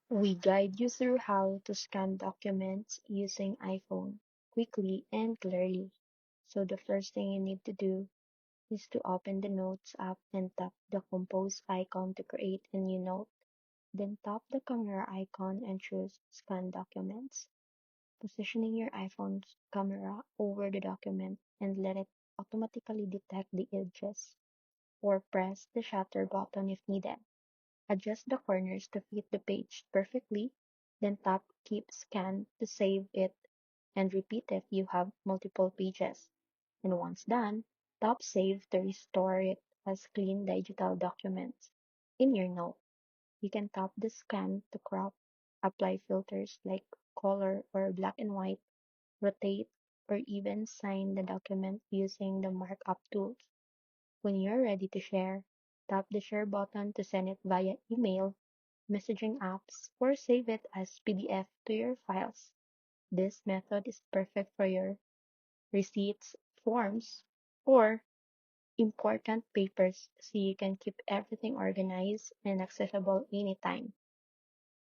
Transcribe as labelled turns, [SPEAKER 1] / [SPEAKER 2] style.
[SPEAKER 1] We guide you through how to scan documents using iPhone quickly and clearly. So the first thing you need to do is to open the Notes app and tap the Compose icon to create a new note. Then tap the camera icon and choose Scan Documents, positioning your iPhone's camera over the document and let it automatically detect the edges, or press the shutter button if needed. Adjust the corners to fit the page perfectly, then tap Keep Scan to save it and repeat if you have multiple pages. And once done, tap Save to restore it as clean digital documents. In your note, you can tap the scan to crop, apply filters like color or black and white, rotate, or even sign the document using the markup tools. When you're ready to share, tap the share button to send it via email, messaging apps, or save it as PDF to your files. This method is perfect for your receipts, forms, or important papers so you can keep everything organized and accessible anytime.